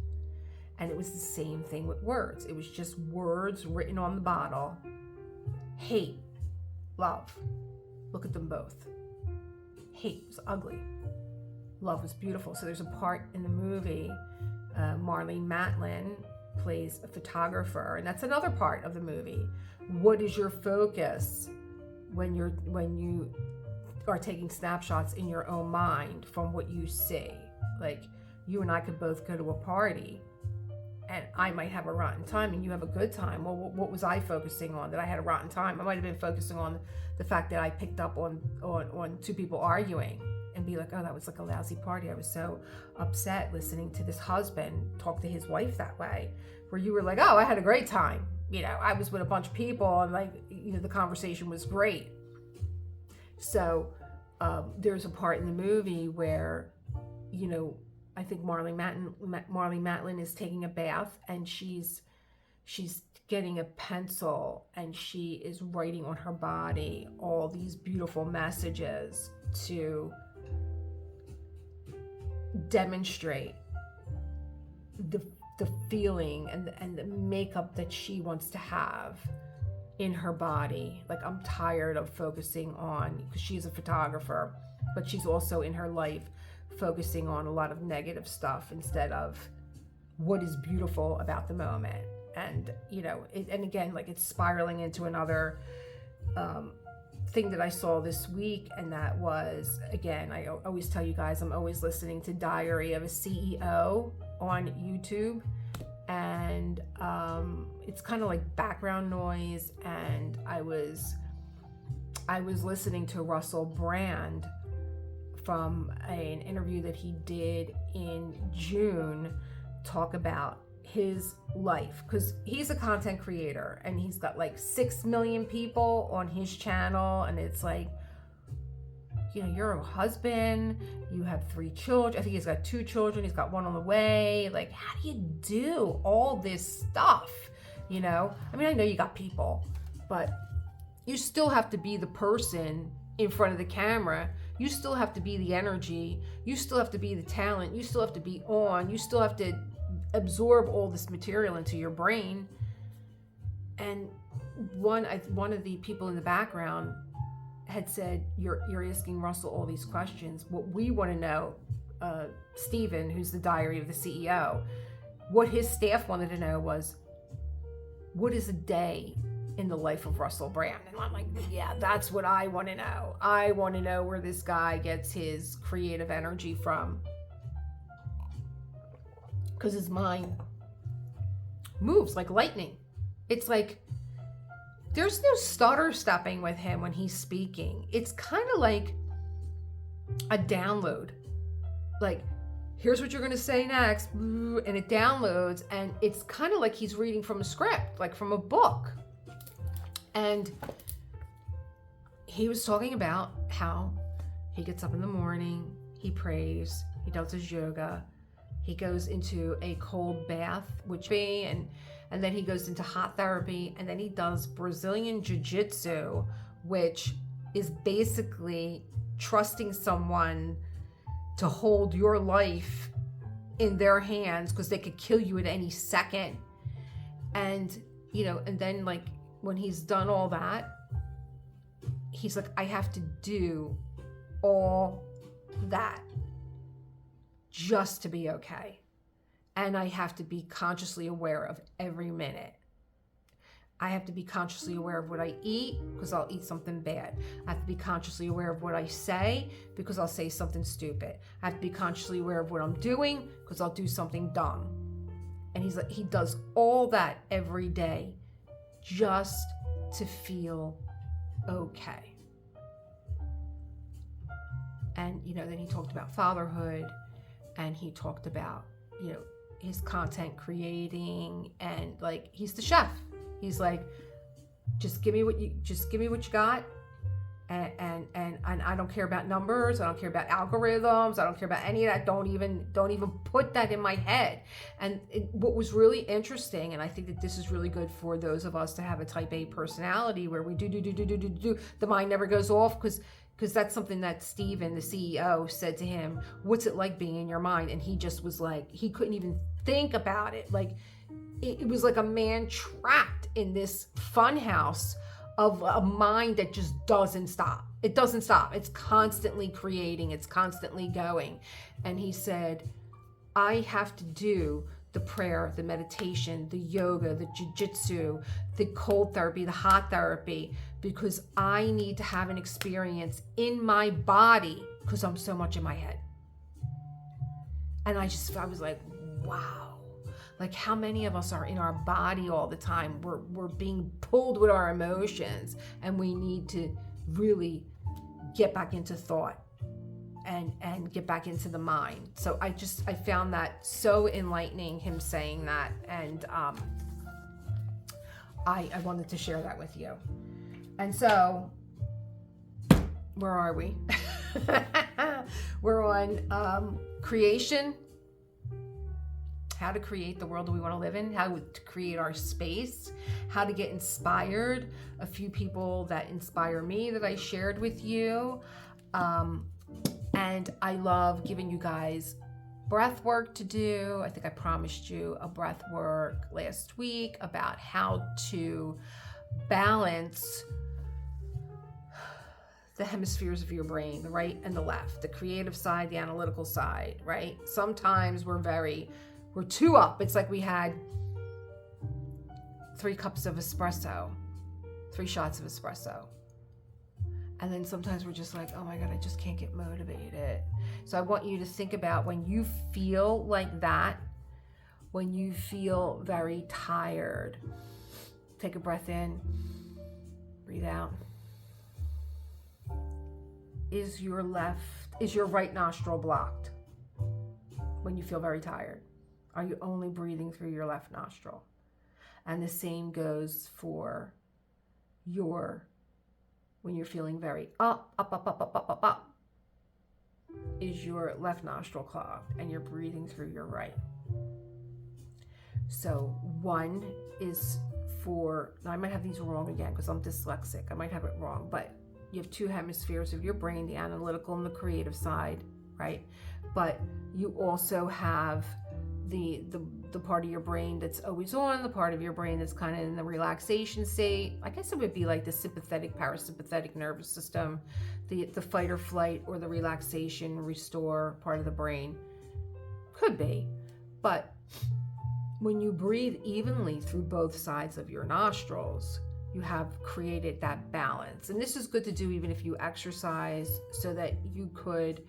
And it was the same thing with words. It was just words written on the bottle. Hate, love. Look at them both. Hate was ugly. Love was beautiful. So there's a part in the movie, Marlene Matlin plays a photographer, and that's another part of the movie. What is your focus when you are taking snapshots in your own mind from what you see? Like, you and I could both go to a party, and I might have a rotten time and you have a good time. Well, what was I focusing on that I had a rotten time? I might have been focusing on the fact that I picked up on 2 people arguing, and be like, oh, that was like a lousy party. I was so upset listening to this husband talk to his wife that way, where you were like, oh, I had a great time. I was with a bunch of people, and the conversation was great. So there's a part in the movie where, I think Marlene Matlin is taking a bath, and she's getting a pencil, and she is writing on her body all these beautiful messages to demonstrate the feeling and the makeup that she wants to have in her body. Like, I'm tired of focusing on, because she's a photographer, but she's also in her life focusing on a lot of negative stuff instead of what is beautiful about the moment. And and again, like, it's spiraling into another thing that I saw this week, and that was, again, I always tell you guys, I'm always listening to Diary of a CEO on YouTube, and it's kind of like background noise, and I was listening to Russell Brand from an interview that he did in June, talk about his life, because he's a content creator, and he's got like 6 million people on his channel, and it's like, you're a husband, you have 3 children. I think he's got 2 children, he's got 1 on the way. Like, how do you do all this stuff? I mean, I know you got people, but you still have to be the person in front of the camera. You still have to be the energy, you still have to be the talent, you still have to be on, you still have to absorb all this material into your brain. And one of the people in the background had said, you're asking Russell all these questions. What we want to know, Stephen, who's the Diary of the CEO, what his staff wanted to know was, what is a day in the life of Russell Brand? And I'm like, yeah, that's what I want to know. I want to know where this guy gets his creative energy from, because his mind moves like lightning. It's like, there's no stutter stepping with him when he's speaking. It's kind of like a download. Like, here's what you're going to say next, and it downloads, and it's kind of like he's reading from a script, like from a book. And he was talking about how he gets up in the morning, he prays, he does his yoga, he goes into a cold bath, and then he goes into hot therapy, and then he does Brazilian Jiu-Jitsu, which is basically trusting someone to hold your life in their hands because they could kill you at any second. And, and then like when he's done all that, he's like, I have to do all that just to be okay. And I have to be consciously aware of every minute. I have to be consciously aware of what I eat because I'll eat something bad. I have to be consciously aware of what I say because I'll say something stupid. I have to be consciously aware of what I'm doing because I'll do something dumb. And he's like, he does all that every day just to feel okay. And, then he talked about fatherhood, and he talked about, his content creating, and like, he's the chef. He's like, just give me what you got. And I don't care about numbers. I don't care about algorithms. I don't care about any of that. Don't even put that in my head. And what was really interesting, and I think that this is really good for those of us to have a type A personality where we do. The mind never goes off because that's something that Steven, the CEO, said to him, what's it like being in your mind? And he just was like, he couldn't even think about it. Like, it was like a man trapped in this fun house of a mind that just doesn't stop. It doesn't stop. It's constantly creating. It's constantly going. And he said, I have to do the prayer, the meditation, the yoga, the jiu-jitsu, the cold therapy, the hot therapy, because I need to have an experience in my body because I'm so much in my head. And I was like, wow. Like, how many of us are in our body all the time? We're being pulled with our emotions, and we need to really get back into thought and get back into the mind. So I found that so enlightening, him saying that, and I wanted to share that with you. And so, where are we? We're on creation. How to create the world that we want to live in, how to create our space, how to get inspired, a few people that inspire me that I shared with you. And I love giving you guys breath work to do. I think I promised you a breath work last week about how to balance the hemispheres of your brain, the right and the left, the creative side, the analytical side, right? Sometimes we're too up. It's like we had 3 cups of espresso, 3 shots of espresso. And then sometimes we're just like, oh my God, I just can't get motivated. So I want you to think about when you feel like that, when you feel very tired, take a breath in, breathe out. Is your right nostril blocked when you feel very tired? Are you only breathing through your left nostril? And the same goes for when you're feeling very up. Is your left nostril clogged and you're breathing through your right? So 1 is for, now I might have these wrong again because I'm dyslexic. I might have it wrong, but you have 2 hemispheres of your brain, the analytical and the creative side, right? But you also have the part of your brain that's always on, the part of your brain that's kind of in the relaxation state. I guess it would be like the sympathetic, parasympathetic nervous system, the fight or flight or the relaxation, restore part of the brain. Could be. But when you breathe evenly through both sides of your nostrils, you have created that balance. And this is good to do even if you exercise, so that you could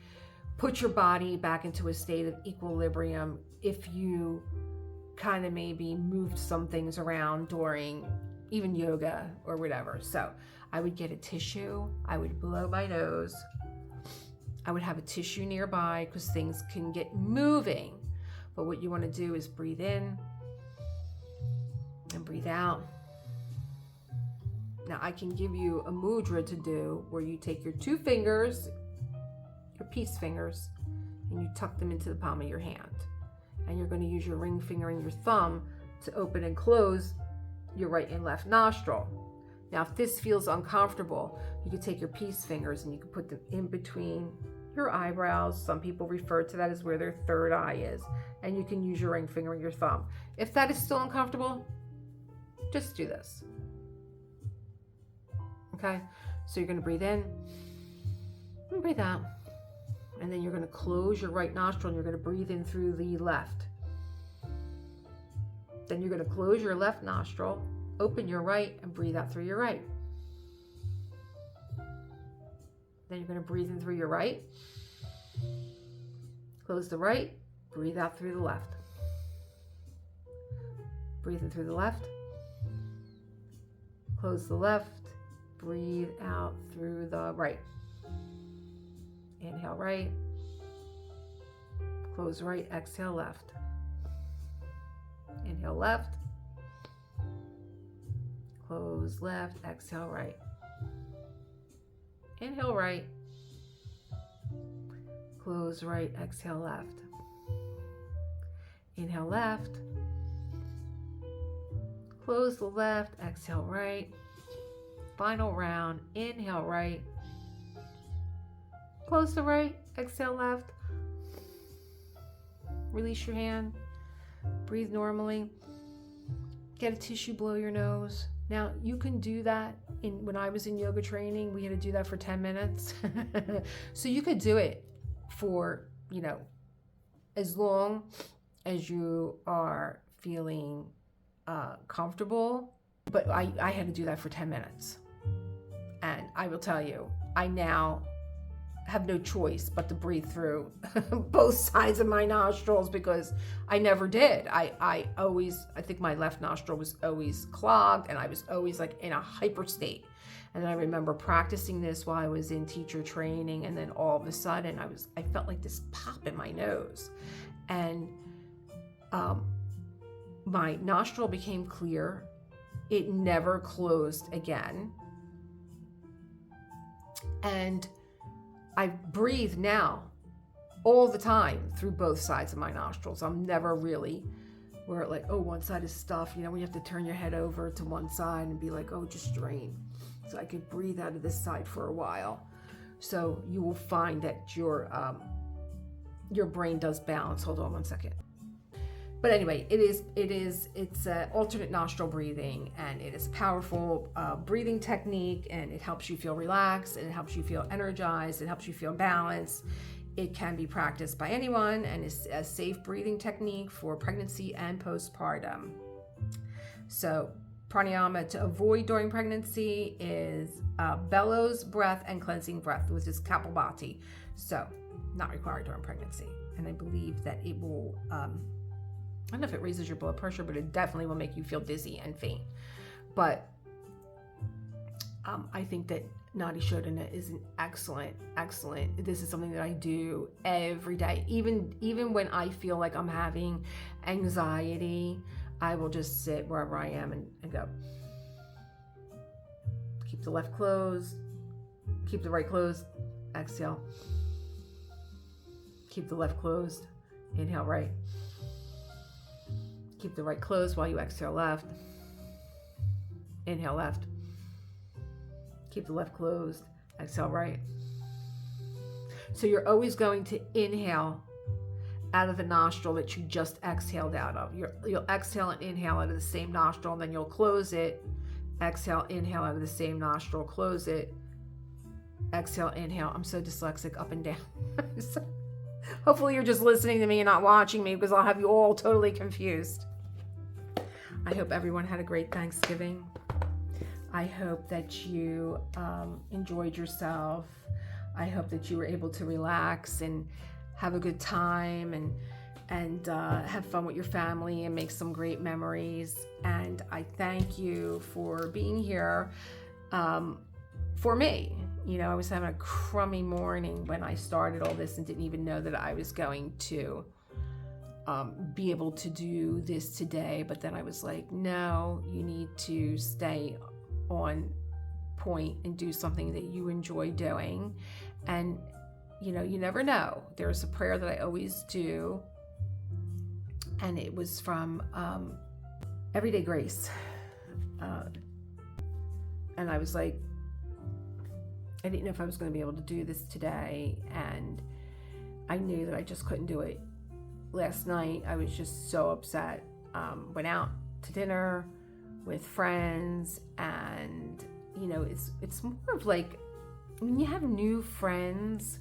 put your body back into a state of equilibrium if you kind of maybe moved some things around during even yoga or whatever. So I would get a tissue, I would blow my nose, I would have a tissue nearby because things can get moving. But what you want to do is breathe in and breathe out. Now I can give you a mudra to do where you take your 2 fingers, your peace fingers, and you tuck them into the palm of your hand. And you're going to use your ring finger and your thumb to open and close your right and left nostril. Now, if this feels uncomfortable, you can take your peace fingers and you can put them in between your eyebrows. Some people refer to that as where their third eye is. And you can use your ring finger and your thumb. If that is still uncomfortable, just do this. Okay? So you're going to breathe in and breathe out. And then you're going to close your right nostril and you're going to breathe in through the left. Then you're going to close your left nostril, open your right, and breathe out through your right. Then you're going to breathe in through your right, close the right, breathe out through the left. Breathe in through the left, close the left, breathe out through the right. Inhale right, close right, exhale left. Inhale left, close left, exhale right. Inhale right, close right, exhale left. Inhale left, close the left, exhale right. Final round, inhale right, close the right, exhale left. Release your hand. Breathe normally. Get a tissue below your nose. Now, you can do that. When I was in yoga training, we had to do that for 10 minutes. So you could do it for, as long as you are feeling comfortable. But I had to do that for 10 minutes. And I will tell you, I now have no choice but to breathe through both sides of my nostrils because I never did. I think my left nostril was always clogged and I was always like in a hyper state. And I remember practicing this while I was in teacher training, and then all of a sudden I felt like this pop in my nose, and my nostril became clear. It never closed again. And I breathe now all the time through both sides of my nostrils. I'm never really where one side is stuffed. When you have to turn your head over to one side and be like, oh, just drain. So I could breathe out of this side for a while. So you will find that your brain does balance. Hold on one second. But anyway, it's alternate nostril breathing, and it is a powerful breathing technique, and it helps you feel relaxed, and it helps you feel energized, it helps you feel balanced. It can be practiced by anyone, and is a safe breathing technique for pregnancy and postpartum. So pranayama to avoid during pregnancy is bellows breath and cleansing breath, which is Kapalbhati. So not required during pregnancy. And I believe that it will... I don't know if it raises your blood pressure, but it definitely will make you feel dizzy and faint. But I think that Nadi Shodhana is an excellent. This is something that I do every day. Even when I feel like I'm having anxiety, I will just sit wherever I am and go. Keep the left closed. Keep the right closed. Exhale. Keep the left closed. Inhale right. Keep the right closed while you exhale left. Inhale left. Keep the left closed. Exhale right. So you're always going to inhale out of the nostril that you just exhaled out of. You'll exhale and inhale out of the same nostril, and then you'll close it. Exhale, inhale out of the same nostril, close it. Exhale, inhale. I'm so dyslexic, up and down. Hopefully you're just listening to me and not watching me, because I'll have you all totally confused. I hope everyone had a great Thanksgiving. I hope that you enjoyed yourself. I hope that you were able to relax and have a good time and have fun with your family and make some great memories. And I thank you for being here for me. I was having a crummy morning when I started all this and didn't even know that I was going to be able to do this today. But then I was like, no, you need to stay on point and do something that you enjoy doing. And you never know. There's a prayer that I always do, and it was from Everyday Grace, and I was like, I didn't know if I was going to be able to do this today, and I knew that I just couldn't do it last night. I was just so upset. Went out to dinner with friends, and it's more of like, when you have new friends,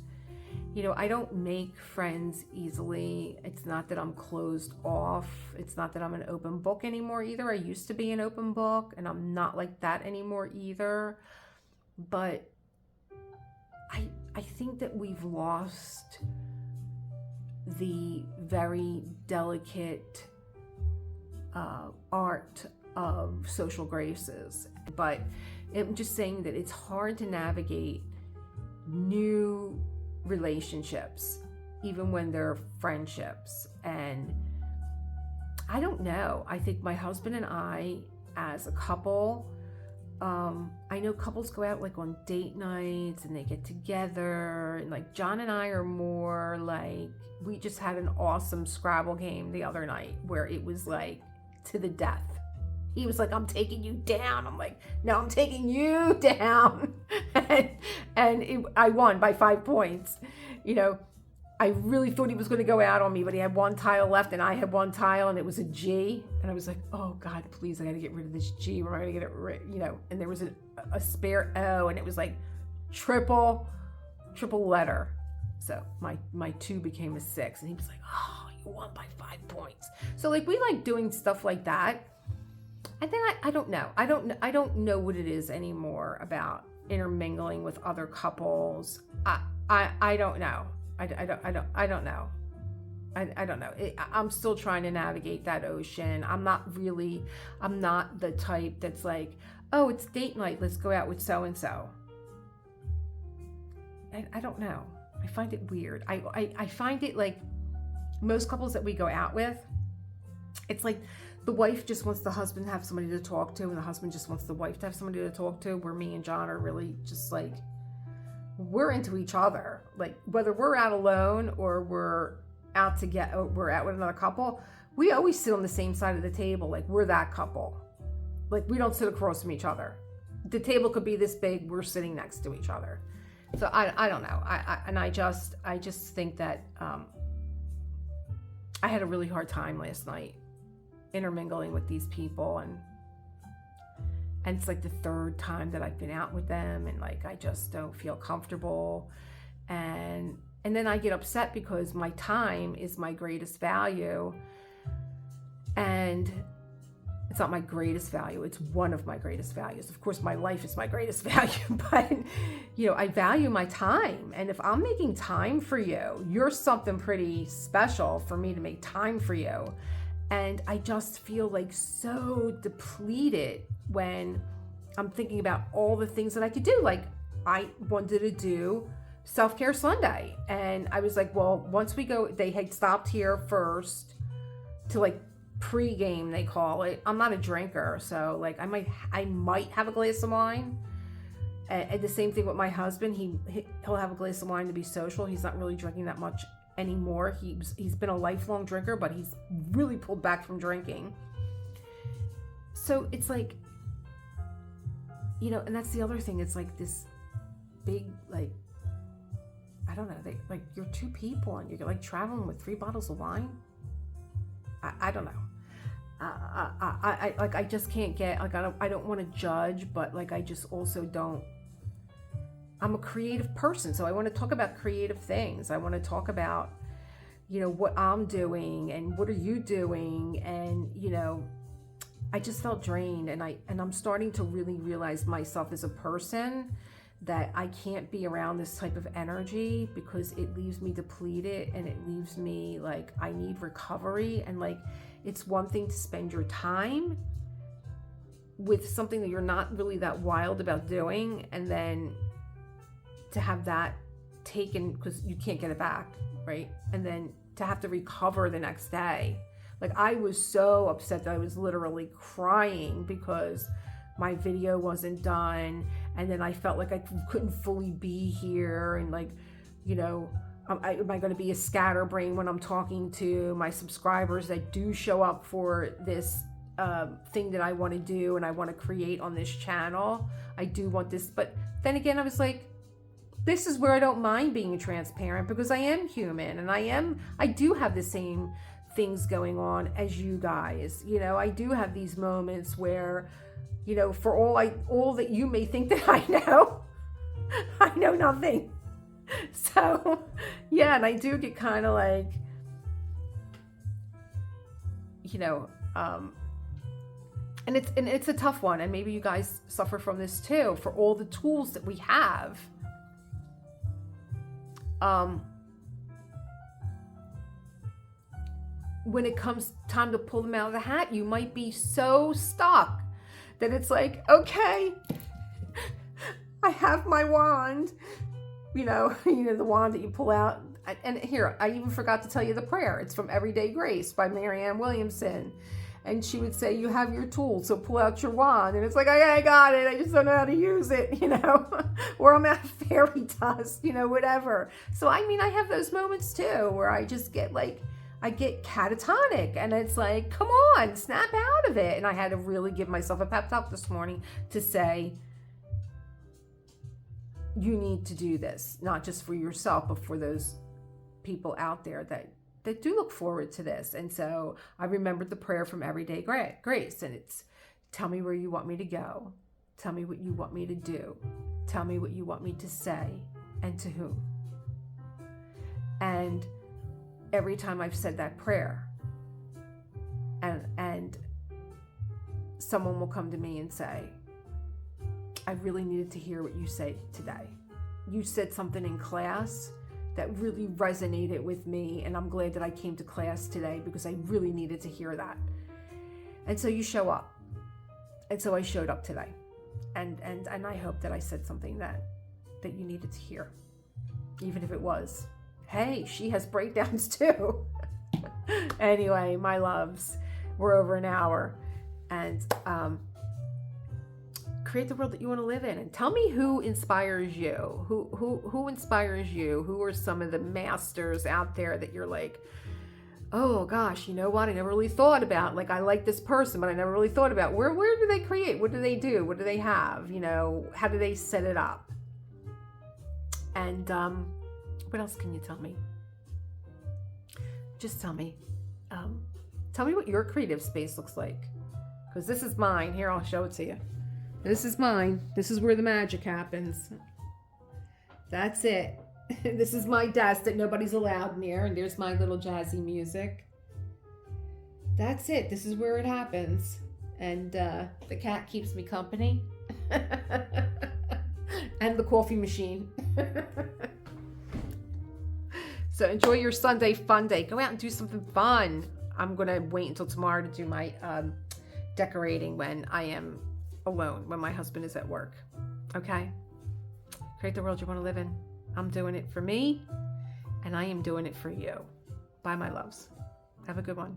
I don't make friends easily. It's not that I'm closed off. It's not that I'm an open book anymore either. I used to be an open book, and I'm not like that anymore either. But I think that we've lost the very delicate art of social graces. But I'm just saying that it's hard to navigate new relationships, even when they're friendships. And I don't know. I think my husband and I, as a couple, I know couples go out like on date nights and they get together, and like John and I are more like, we just had an awesome Scrabble game the other night where it was like to the death. He was like, I'm taking you down. I'm like, no, I'm taking you down. I won by 5 points. I really thought he was going to go out on me, but he had one tile left and I had one tile, and it was a G. And I was like, oh God, please, I got to get rid of this G. Where am I going to get it rid? And there was a spare O, and it was like triple letter. So my 2 became a 6, and he was like, oh, you won by 5 points. So like, we like doing stuff like that. And then I don't know. I don't know what it is anymore about intermingling with other couples. I don't know. I don't know. I don't know. I'm still trying to navigate that ocean. I'm not the type that's like, oh, it's date night, let's go out with so-and-so. I don't know. I find it weird. I find it like most couples that we go out with, it's like the wife just wants the husband to have somebody to talk to, and the husband just wants the wife to have somebody to talk to, where me and John are really just like, we're into each other. Like, whether we're out alone or we're out with another couple, we always sit on the same side of the table. Like, we're that couple. Like, we don't sit across from each other. The table could be this big, we're sitting next to each other. So I don't know. I just think that I had a really hard time last night intermingling with these people, and it's like the 3rd time that I've been out with them, and like, I just don't feel comfortable, and then I get upset because my time is my greatest value, and it's not my greatest value, it's one of my greatest values. Of course, my life is my greatest value, but I value my time, and if I'm making time for you, you're something pretty special for me to make time for you. And I just feel like so depleted when I'm thinking about all the things that I could do. Like, I wanted to do Self-Care Sunday, and I was like, well, once we go, they had stopped here first to like pre-game, they call it. I'm not a drinker, so like I might have a glass of wine. And the same thing with my husband. He'll have a glass of wine to be social. He's not really drinking that much anymore. He's been a lifelong drinker, but he's really pulled back from drinking. So it's like, and that's the other thing. It's like this big, like, I don't know, like, you're 2 people and you're like traveling with 3 bottles of wine. I don't know. I just can't get, like, I don't want to judge, but like, I just also don't. I'm a creative person, so I want to talk about creative things. I want to talk about, what I'm doing and what are you doing, and I just felt drained, and I'm starting to really realize myself as a person, that I can't be around this type of energy because it leaves me depleted, and it leaves me like, I need recovery. And like, it's one thing to spend your time with something that you're not really that wild about doing, and then to have that taken, because you can't get it back, right? And then to have to recover the next day. Like, I was so upset that I was literally crying because my video wasn't done, and then I felt like I couldn't fully be here, and like, you know, am I going to be a scatterbrain when I'm talking to my subscribers that do show up for this thing that I want to do and I want to create on this channel? I do want this, but then again, I was like, this is where I don't mind being transparent, because I am human, and I do have the same things going on as you guys. You know, I do have these moments where, you know, for all that you may think that I know nothing. So yeah, and I do get kind of like, you know, and it's a tough one, and maybe you guys suffer from this too, for all the tools that we have. When it comes time to pull them out of the hat, you might be so stuck that it's like, okay, I have my wand, you know, the wand that you pull out. And here, I even forgot to tell you the prayer. It's from Everyday Grace by Marianne Williamson. And she would say, you have your tool, so pull out your wand. And it's like, I got it. I just don't know how to use it, you know, or I'm out of fairy dust, you know, whatever. So, I mean, I have those moments too, where I just get like, I get catatonic, and it's like, come on, snap out of it. And I had to really give myself a pep talk this morning to say, you need to do this, not just for yourself, but for those people out there that do look forward to this. And so I remembered the prayer from Everyday Grace, and it's, tell me where you want me to go. Tell me what you want me to do. Tell me what you want me to say, and to whom. And every time I've said that prayer, and someone will come to me and say, I really needed to hear what you said today. You said something in class that really resonated with me, and I'm glad that I came to class today because I really needed to hear that. And so you show up. And so I showed up today. And I hope that I said something that you needed to hear. Even if it was, hey, she has breakdowns too. Anyway, my loves, we're over an hour. And create the world that you want to live in, and tell me who inspires you. Who inspires you? Who are some of the masters out there that you're like, oh gosh, you know what? I never really thought about. Like, I like this person, but I never really thought about where do they create? What do they do? What do they have? You know, how do they set it up? And what else can you tell me? Just tell me. Tell me what your creative space looks like, because this is mine. Here, I'll show it to you. This is mine. This is where the magic happens. That's it. This is my desk that nobody's allowed near, and there's my little jazzy music. That's it. This is where it happens. And the cat keeps me company. And the coffee machine. So enjoy your Sunday fun day. Go out and do something fun. I'm going to wait until tomorrow to do my decorating when I am alone, when my husband is at work. Okay? Create the world you want to live in. I'm doing it for me, and I am doing it for you. Bye, my loves. Have a good one.